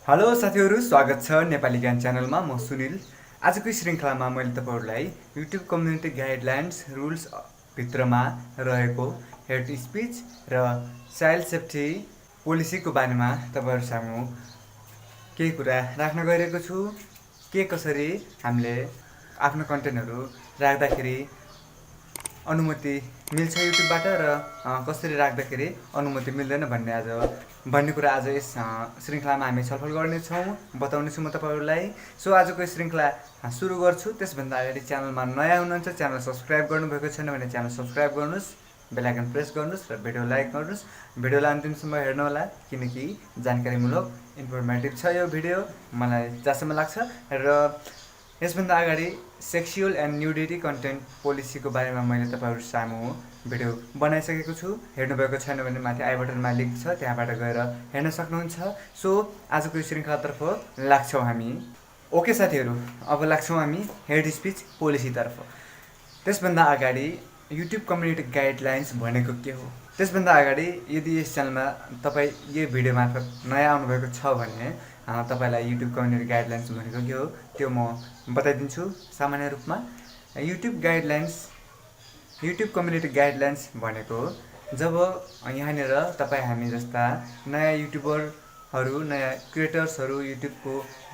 Hello साथीहरू, स्वागत छ नेपाली ज्ञान च्यानलमा। म सुनिल। आजको श्रृङ्खलामा मैले तपाईँहरूलाई युट्युब कम्युनिटी गाइडलाइन्स रुल्स भित्रमा रहेको हेड स्पिच र चाइल्ड सेफ्टी पोलिसीको बारेमा तपाईँहरू सामु केही कुरा राख्न गइरहेको छु। के कसरी हामीले आफ्नो कन्टेन्टहरू राख्दाखेरि अनुमति मिल्छ युट्युबबाट र कसरी राख्दाखेरि अनुमति मिल्दैन भन्ने कुरा आज यस श्रृङ्खलामा हामी छलफल गर्नेछौँ, बताउनेछु म तपाईँहरूलाई। सो आजको श्रृङ्खला सुरु गर्छु। त्यसभन्दा अगाडि च्यानलमा नयाँ हुनुहुन्छ, च्यानल सब्सक्राइब गर्नुभएको छैन भने च्यानल सब्सक्राइब गर्नुहोस्, बेल आइकन प्रेस गर्नुहोस् र भिडियो लाइक गर्नुहोस्। भिडियोलाई अन्तिमसम्म हेर्नुहोला किनकि जानकारीमूलक इन्फर्मेटिभ छ यो भिडियो, मलाई जहाँसम्म लाग्छ। र यसभन्दा अगाडि सेक्सुअल एन्ड न्युडिटी कन्टेन्ट पोलिसीको बारेमा मैले तपाईँहरू सामु भिडियो बनाइसकेको छु। हेर्नुभएको छैन भने माथि आई बटनमा लिङ्क छ, त्यहाँबाट गएर हेर्न सक्नुहुन्छ। सो आजको यो श्रृङ्खलातर्फ लाग्छौँ हामी। ओके साथीहरू, अब लाग्छौँ हामी हेड स्पिच पोलिसीतर्फ। त्यसभन्दा अगाडि युट्युब कम्युनिटी गाइडलाइन्स भनेको के हो? त्यसभन्दा अगाडि यदि यस च्यानलमा तपाईँ यो भिडियो मार्फत नयाँ आउनुभएको छ भने तपाईँलाई युट्युब कम्युनिटी गाइडलाइन्स भनेको के हो त्यो म बताइदिन्छु सामान्य रूपमा। युट्युब कम्युनिटी गाइडलाइन्स भनेको जब यहाँनिर तपाईँ हामी जस्ता नयाँ युट्युबरहरू, नयाँ क्रिएटर्सहरू युट्युबको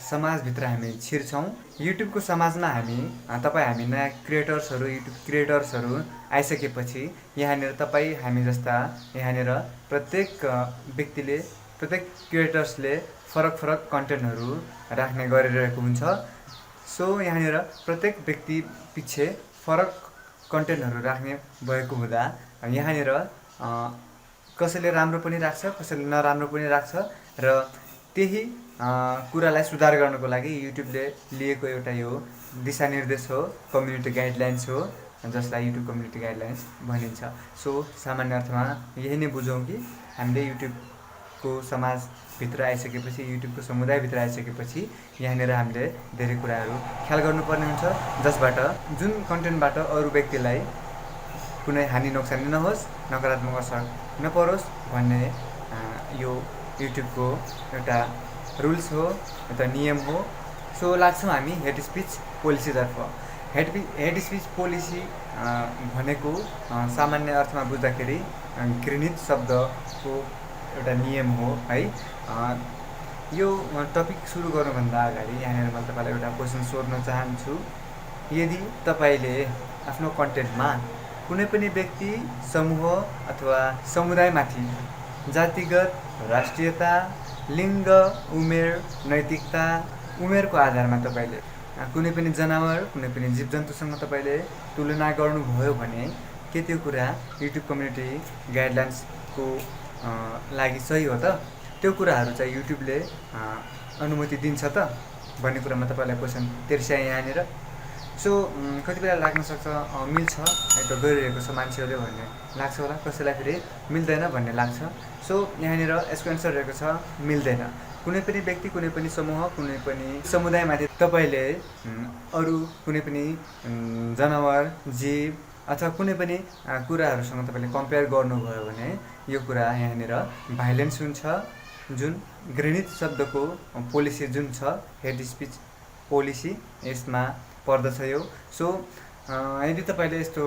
समाजभित्र हामी छिर्छौँ। युट्युबको समाजमा हामी नयाँ क्रिएटर्सहरू, युट्युब क्रिएटर्सहरू आइसकेपछि यहाँनिर तपाईँ हामी जस्ता यहाँनिर प्रत्येक व्यक्तिले, प्रत्येक क्रिएटर्सले फरक कन्टेन्टहरू राख्ने गरिरहेको हुन्छ। सो यहाँनिर प्रत्येक व्यक्ति पछि फरक कन्टेन्टहरू राख्ने भएको हुँदा यहाँनिर कसैले राम्रो पनि राख्छ, कसैले नराम्रो पनि राख्छ र त्यही कुरालाई सुधार गर्नको लागि युट्युबले लिएको एउटा यो दिशानिर्देश हो, कम्युनिटी गाइडलाइन्स हो, जसलाई युट्युब कम्युनिटी गाइडलाइन्स भनिन्छ। सो सामान्य अर्थमा यही नै बुझौँ कि हामीले युट्युबको समाजभित्र आइसकेपछि, युट्युबको समुदायभित्र आइसकेपछि यहाँनिर हामीले धेरै कुराहरू ख्याल गर्नुपर्ने हुन्छ, जसबाट जुन कन्टेन्टबाट अरू व्यक्तिलाई कुनै हानि नोक्सानी नहोस्, नकारात्मक असर नपरोस् भन्ने यो युट्युबको एउटा रुल्स हो, एउटा नियम हो। सो लाग्छौँ हामी हेड स्पिच पोलिसीतर्फ। हेड स्पिच पोलिसी भनेको सामान्य अर्थमा बुझ्दाखेरि घृणित शब्दको एउटा नियम हो है। यो टपिक सुरु गर्नुभन्दा अगाडि यहाँनिर मैले तपाईँलाई एउटा क्वेसन सोध्न चाहन्छु। यदि तपाईँले आफ्नो कन्टेन्टमा कुनै पनि व्यक्ति, समूह अथवा समुदायमाथि जातिगत, राष्ट्रियता, लिङ्ग, उमेर, नैतिकता, उमेरको आधारमा तपाईँले कुनै पनि जनावर, कुनै पनि जीवजन्तुसँग तपाईँले तुलना गर्नुभयो भने के त्यो कुरा युट्युब कम्युनिटी गाइडलाइन्सको लागि सही हो त? त्यो कुराहरू चाहिँ युट्युबले अनुमति दिन्छ त भन्ने कुरामा तपाईँलाई क्वेसन तिर्स्याएँ यहाँनिर। सो कति बेला लाग्न सक्छ मिल्छ है त गरिरहेको छ मान्छेहरूले भन्ने लाग्छ होला, कसैलाई फेरि मिल्दैन भन्ने लाग्छ। सो यहाँनिर यसको एन्सर रहेको छ मिल्दैन। कुनै पनि व्यक्ति, कुनै पनि समूह, कुनै पनि समुदायमाथि तपाईँले अरू कुनै पनि जनावर, जीव अथवा कुनै पनि कुराहरूसँग तपाईँले कम्पेयर गर्नुभयो भने यो कुरा यहाँनिर भाइलेन्स हुन्छ। जुन घृणित शब्दको पोलिसी जुन छ हेड स्पिच पोलिसी, यसमा पर्दछ यो। सो यदि तपाईँले यस्तो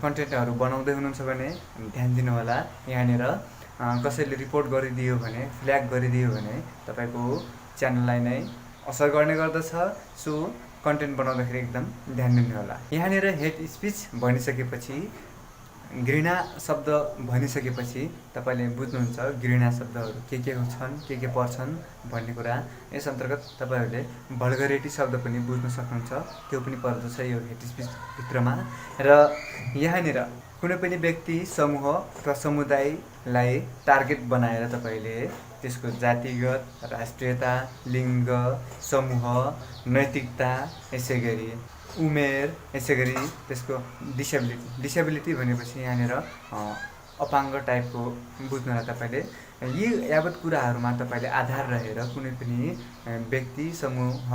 कन्टेन्टहरू बनाउँदै हुनुहुन्छ भने ध्यान दिनुहोला। यहाँनिर कसैले रिपोर्ट गरिदियो भने, फ्ल्याग गरिदियो भने तपाईँको च्यानललाई नै असर गर्ने गर्दछ। सो कन्टेन्ट बनाउँदाखेरि एकदम ध्यान दिनुहोला। यहाँनिर हेड स्पिच भनिसकेपछि, घृणा शब्द भनिसकेपछि तपाईँले बुझ्नुहुन्छ घृणा शब्दहरू के छन्, के पर्छन् भन्ने कुरा। यस अन्तर्गत तपाईँहरूले भल्गरिटी शब्द पनि बुझ्न सक्नुहुन्छ, त्यो पनि पर्दछ यो हेड स्पिचभित्रमा। र यहाँनिर कुनै पनि व्यक्ति, समूह अथवा समुदायलाई टार्गेट बनाएर तपाईँले त्यसको जातिगत, राष्ट्रियता, लिङ्ग, समूह, नैतिकता, यसै गरी उमेर, यसै गरी त्यसको डिसेबिलिटी भनेपछि यहाँनिर अपाङ्ग टाइपको बुझ्नुहोला तपाईँले। यी यावत कुराहरूमा तपाईँले आधार रहेर कुनै पनि व्यक्ति, समूह,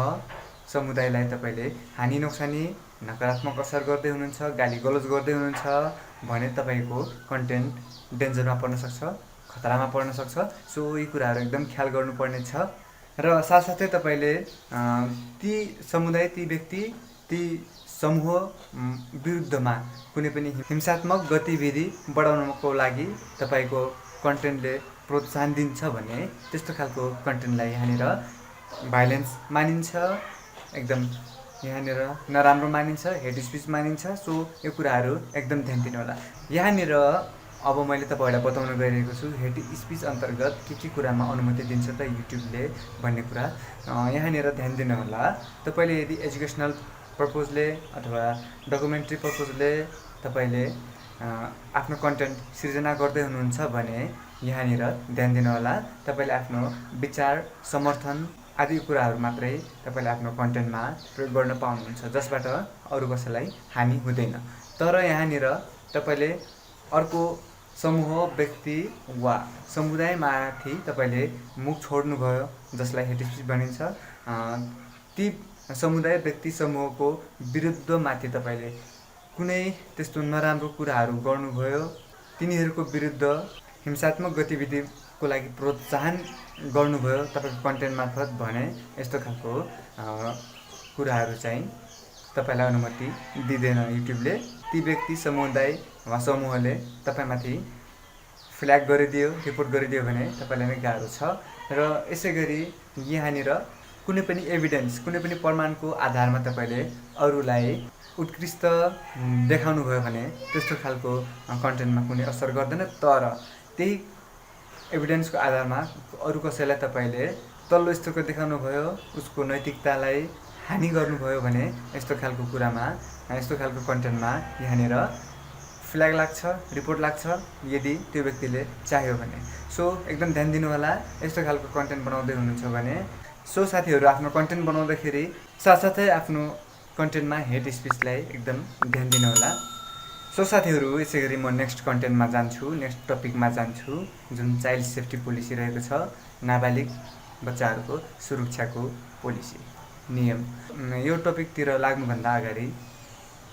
समुदायलाई तपाईँले हानि नोक्सानी, नकारात्मक असर गर्दै हुनुहुन्छ, गाली गलौज गर्दै हुनुहुन्छ भने तपाईँको कन्टेन्ट डेन्जरमा पर्न सक्छ, खतरामा पर्न सक्छ। सो यी कुराहरू एकदम ख्याल गर्नुपर्ने छ। र साथसाथै तपाईँले ती समुदाय, ती व्यक्ति, ती समूह विरुद्धमा कुनै पनि हिंसात्मक गतिविधि बढाउनको लागि तपाईँको कन्टेन्टले प्रोत्साहन दिन्छ भने त्यस्तो खालको कन्टेन्टलाई यहाँनिर भाइलेन्स मानिन्छ, एकदम यहाँनिर नराम्रो मानिन्छ, हेट स्पिच मानिन्छ। सो यो कुराहरू एकदम ध्यान दिनु होला। यहाँनिर अब मैले तपाईँहरूलाई बताउन गइरहेको छु हेट स्पिच अन्तर्गत के कुरामा अनुमति दिन्छ त युट्युबले भन्ने कुरा यहाँनिर ध्यान दिनु होला। तपाईँले यदि एजुकेसनल पर्पजले अथवा डकुमेन्ट्री पर्पजले तपाईँले आफ्नो कन्टेन्ट सिर्जना गर्दै हुनुहुन्छ भने यहाँनिर ध्यान दिनु होला। तपाईँले आफ्नो विचार, समर्थन आदि कुराहरू मात्रै तपाईँले आफ्नो कन्टेन्टमा प्रयोग गर्न पाउनुहुन्छ, जसबाट अरू कसैलाई हानि हुँदैन। तर यहाँनिर तपाईँले अर्को समूह, व्यक्ति वा समुदायमाथि तपाईँले मुख छोड्नुभयो, जसलाई हेट स्पिच भनिन्छ, ती समुदाय, व्यक्ति, समूहको विरुद्धमाथि तपाईँले कुनै त्यस्तो नराम्रो कुराहरू गर्नुभयो, तिनीहरूको विरुद्ध हिंसात्मक गतिविधिको लागि प्रोत्साहन गर्नुभयो तपाईँको कन्टेन्ट मार्फत भने यस्तो खालको कुराहरू चाहिँ तपाईँलाई अनुमति दिँदैन युट्युबले। ती व्यक्ति, समुदाय वा समूहले तपाईँमाथि फ्ल्याग गरिदियो, रिपोर्ट गरिदियो भने तपाईँलाई नै गाह्रो छ। र यसै गरी यहाँनिर कुनै पनि एभिडेन्स, कुनै पनि प्रमाणको आधारमा तपाईँले अरूलाई उत्कृष्ट देखाउनु भयो भने त्यस्तो खालको कन्टेन्टमा कुनै असर गर्दैन। तर त्यही एभिडेन्सको आधारमा अरू कसैलाई तपाईँले तल्लो स्तरको देखाउनु भयो, उसको नैतिकतालाई हानि गर्नुभयो भने यस्तो खालको कुरामा, यस्तो खालको कन्टेन्टमा यहाँनिर फ्ल्याग लाग्छ, रिपोर्ट लाग्छ, यदि त्यो व्यक्तिले चाह्यो भने। सो एकदम ध्यान दिनु होला यस्तो खालको कन्टेन्ट बनाउँदै हुनुहुन्छ भने। सो साथीहरू, आफ्नो कन्टेन्ट बनाउँदाखेरि साथसाथै आफ्नो कन्टेन्टमा हेट स्पिचलाई एकदम ध्यान दिनु होला। सो साथीहरू, यसै गरी म नेक्स्ट कन्टेन्टमा जान्छु, नेक्स्ट टपिकमा जान्छु, जुन चाइल्ड सेफ्टी पोलिसी रहेको छ, नाबालिग बच्चाहरूको सुरक्षाको पोलिसी, नियम। यो टपिकतिर लाग्नुभन्दा अगाडि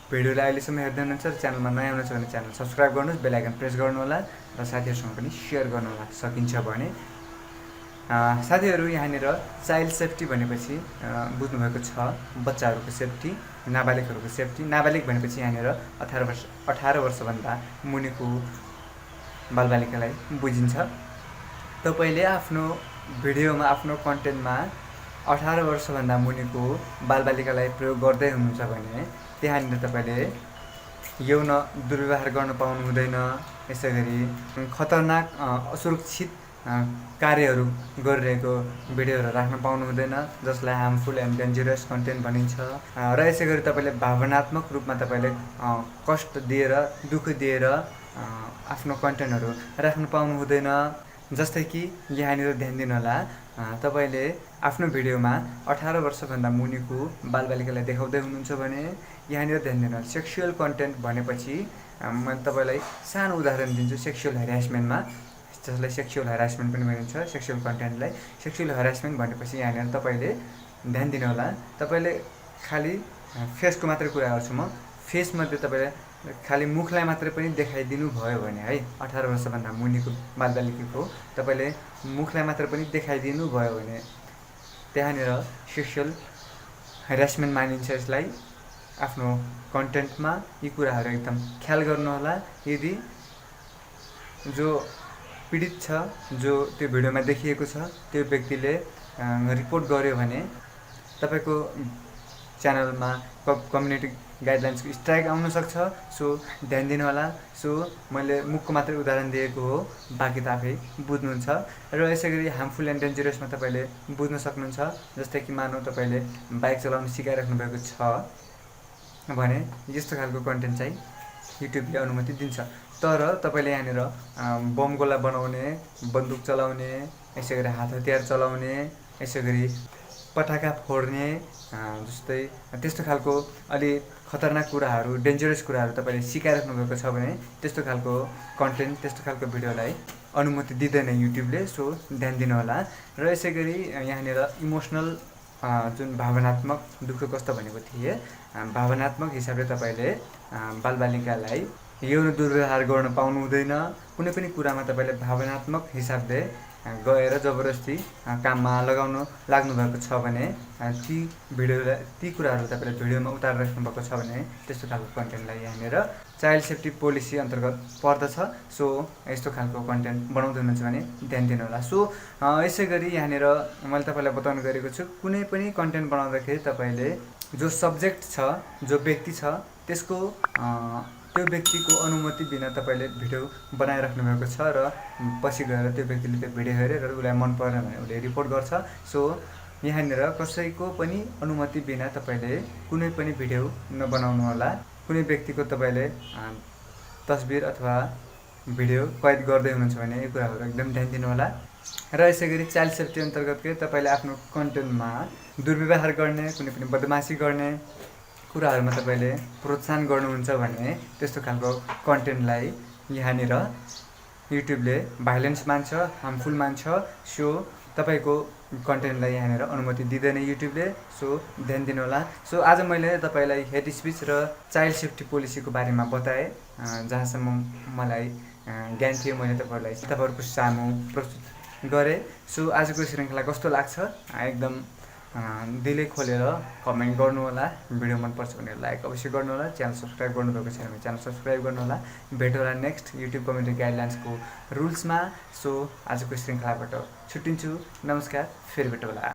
भिडियोलाई अहिलेसम्म हेर्दै हुनुहुन्छ र च्यानलमा नयाँ हुनुहुन्छ भने च्यानल सब्सक्राइब गर्नुहोस्, बेल आइकन प्रेस गर्नुहोला र साथीहरूसँग पनि सेयर गर्नुहोला सकिन्छ भने। साथीहरू, यहाँनिर चाइल्ड सेफ्टी भनेपछि बुझ्नुभएको छ बच्चाहरूको सेफ्टी, नाबालिगहरूको सेफ्टी। नाबालिग भनेपछि यहाँनिर 18 वर्षभन्दा मुनिको बालबालिकालाई बुझिन्छ। तपाईँले आफ्नो भिडियोमा, आफ्नो कन्टेन्टमा 18 वर्षभन्दा मुनिको बालबालिकालाई प्रयोग गर्दै हुनुहुन्छ भने त्यहाँनिर तपाईँले यौन दुर्व्यवहार गर्न पाउनु हुँदैन। यसै गरी खतरनाक, असुरक्षित कार्यहरू गरिरहेको भिडियोहरू राख्न पाउनु हुँदैन, जसलाई हार्मफुल एन्ड डेन्जरस कन्टेन्ट भनिन्छ। र यसै गरी तपाईँले भावनात्मक रूपमा तपाईँले कष्ट दिएर, दुःख दिएर आफ्नो कन्टेन्टहरू राख्न पाउनु हुँदैन। जस्तै कि यहाँनिर ध्यान दिनु होला, तपाईँले आफ्नो भिडियोमा 18 वर्षभन्दा मुनिको बालबालिकालाई देखाउँदै हुनुहुन्छ भने यहाँनिर ध्यान दिनु होला। सेक्सुअल कन्टेन्ट भनेपछि म तपाईँलाई सानो उदाहरण दिन्छु। सेक्सुअल हरासमेन्टमा, जसलाई सेक्सुअल हरासमेन्ट पनि भनिन्छ, सेक्सुअल कन्टेन्टलाई सेक्सुअल हरासमेन्ट भनेपछि यहाँनिर तपाईँले ध्यान दिनु होला। तपाईँले खालि फेसको मात्रै कुरा गर्छु म, फेसमध्ये तपाईँले खालि मुखलाई मात्रै पनि देखाइदिनु भयो भने है, 18 वर्षभन्दा मुनिको बालबालिकाको तपाईँले मुखलाई मात्रै पनि देखाइदिनु भयो भने त्यहाँनिर सेक्सुअल हरासमेन्ट मानिन्छ। यसलाई आफ्नो कन्टेन्टमा यी कुराहरू एकदम ख्याल गर्नुहोला। यदि जो पीडित छ, जो त्यो भिडियोमा देखिएको छ, त्यो व्यक्तिले रिपोर्ट गर्यो भने तपाईँको च्यानलमा कम्युनिटी गाइडलाइन्सको स्ट्राइक आउन सक्छ। सो ध्यान दिनु होला। सो मैले मुखको मात्रै उदाहरण दिएको हो, बाँकी त आफै बुझ्नुहुन्छ। र यसै गरी हार्मफुल एन्ड डेन्जरसमा तपाईँले बुझ्न सक्नुहुन्छ। जस्तै कि मानौँ तपाईँले बाइक चलाउन सिकाइराख्नु भएको छ भने यस्तो खालको कन्टेन्ट चाहिँ युट्युबले अनुमति दिन्छ। तर तपाईँले यहाँनिर बम गोला बनाउने, बन्दुक चलाउने, यसै गरी हात हतियार चलाउने, यसै गरी पटाका फोड्ने, जस्तै त्यस्तो खालको अलि खतरनाक कुराहरू, डेन्जरस कुराहरू तपाईँले सिकाइराख्नु भएको छ भने त्यस्तो खालको कन्टेन्ट, त्यस्तो खालको भिडियोलाई अनुमति दिँदैन युट्युबले। सो ध्यान दिनु होला। र यसै गरी यहाँनिर इमोसनल, जुन भावनात्मक दुःख कस्तो भनेको थिएँ, भावनात्मक हिसाबले तपाईँले बालबालिकालाई यौन दुर्व्यवहार गर्न पाउनु हुँदैन। कुनै पनि कुरामा तपाईँले भावनात्मक हिसाबले गएर जबरजस्ती काममा लगाउनु लाग्नुभएको छ भने ती कुराहरू तपाईँले भिडियोमा उतारेर राख्नुभएको छ भने त्यस्तो खालको कन्टेन्टलाई यहाँनिर चाइल्ड सेफ्टी पोलिसी अन्तर्गत पर्दछ। सो यस्तो खालको कन्टेन्ट बनाउँदै हुनुहुन्छ भने ध्यान दिनुहोला। सो यसै गरी यहाँनिर मैले तपाईँलाई बताउन गएको छु, कुनै पनि कन्टेन्ट बनाउँदाखेरि तपाईँले जो सब्जेक्ट छ, जो व्यक्ति छ, त्यसको त्यो व्यक्तिको अनुमति बिना तपाईँले भिडियो बनाइराख्नु भएको छ र पछि गएर त्यो व्यक्तिले त्यो भिडियो हेरेर उसलाई मन परेन भने उसले रिपोर्ट गर्छ। सो यहाँनिर कसैको पनि अनुमति बिना तपाईँले कुनै पनि भिडियो नबनाउनु होला। कुनै व्यक्तिको तपाईँले तस्बिर अथवा भिडियो कैद गर्दै हुनुहुन्छ भने यो कुराहरू एकदम ध्यान दिनुहोला। र यसै गरी चाइल्ड सेफ्टी अन्तर्गतकै तपाईँले आफ्नो कन्टेन्टमा दुर्व्यवहार गर्ने, कुनै पनि बदमासी गर्ने कुराहरूमा तपाईँले प्रोत्साहन गर्नुहुन्छ भने त्यस्तो खालको कन्टेन्टलाई यहाँनिर युट्युबले भाइलेन्स मान्छ, हार्मफुल मान्छ। सो तपाईँको कन्टेन्टलाई यहाँनिर अनुमति दिँदैन युट्युबले। सो ध्यान दिनुहोला। सो आज मैले तपाईँलाई हेट स्पिच र चाइल्ड सेफ्टी पोलिसीको बारेमा बताएँ। जहाँसम्म मलाई ज्ञान थियो मैले तपाईँहरूको सामु प्रस्तुत गरेँ। सो आजको श्रृङ्खला कस्तो लाग्छ एकदम दिलै खोलेर कमेन्ट गर्नुहोला। भिडियो मनपर्छ भने लाइक अवश्य गर्नुहोला। च्यानल सब्सक्राइब गर्नुभएको छैन भने च्यानल सब्सक्राइब गर्नुहोला। भेट होला नेक्स्ट युट्युब कम्युनिटी गाइडलाइन्सको रुल्समा। सो आजको श्रृङ्खलाबाट छुट्टिन्छु। नमस्कार, फेरि भेट होला।